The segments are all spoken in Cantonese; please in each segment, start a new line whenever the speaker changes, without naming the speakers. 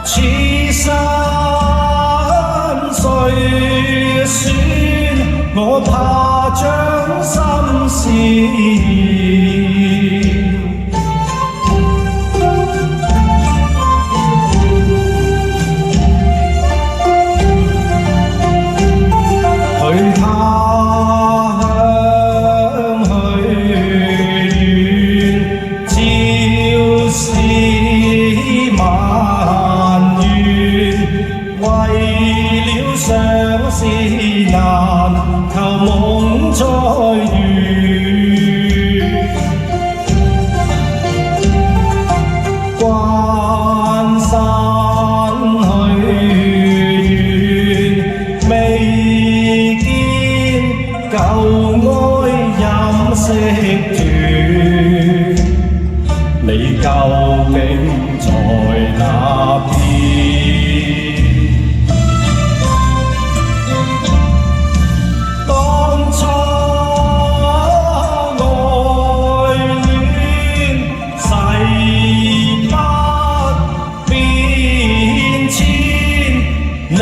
此生誰算？我怕將心事。是難求夢再遇，關山去遠，未見舊愛飲食斷，你究竟在哪邊？你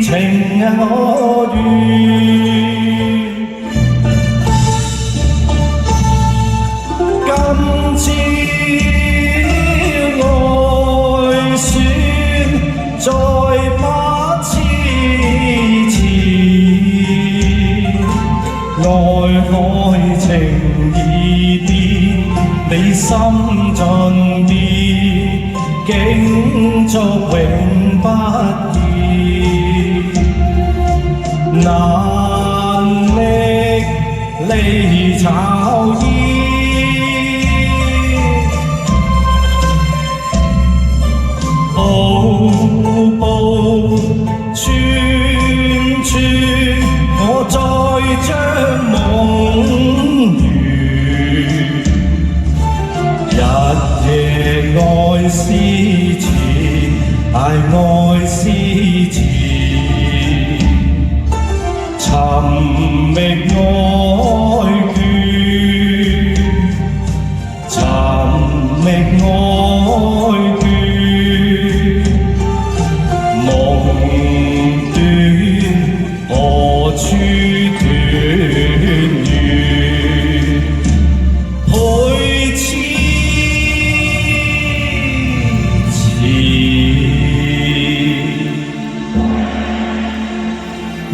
情我願，今朝愛選，再不痴纏，愛海情意變，你心盡變，景逐永不難歷離巢衣，步步串串，我再將夢圓，日夜愛思前，愛思前。尋覓愛眷，尋覓愛眷，夢斷何處斷緣？配痴纏。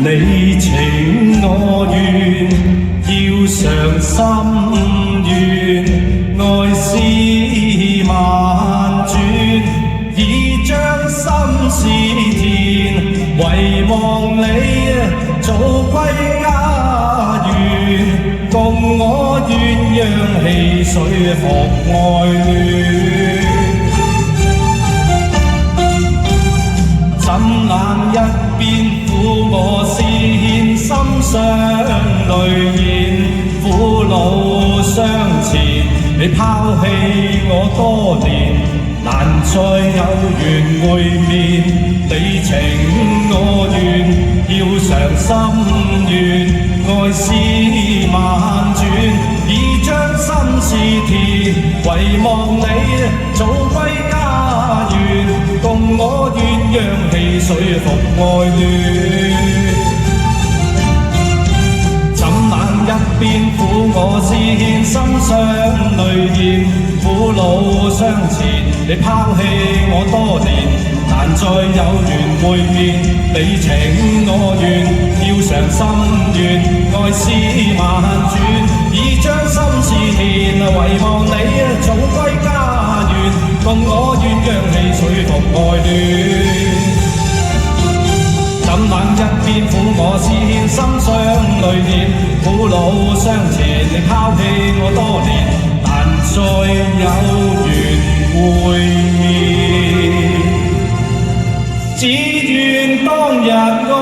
你情我願，要上心願，愛思萬轉，已將心事填，遺忘你早歸家園，共我鴛鴦戲水學愛戀。怎冷一邊苦我思牽，心上淚現，苦惱相纏。你拋棄我多年，難再有緣會面。你情我願，要償心願，愛思萬轉，已將心事填，遺忘你早歸家園，共我鴛鴦戲水復愛戀。怎冷一邊苦我思牽，心上淚現，苦惱相纏。你拋棄我多年，難再有緣會面。你情我願，要償心願，愛思萬轉，已將心事填，遺忘你早歸家園，共我鴛鴦戲水復愛戀。怎冷一邊苦我思牽，心上淚現，苦惱相纏。你拋棄我多年，難再有緣會面。只願當日愛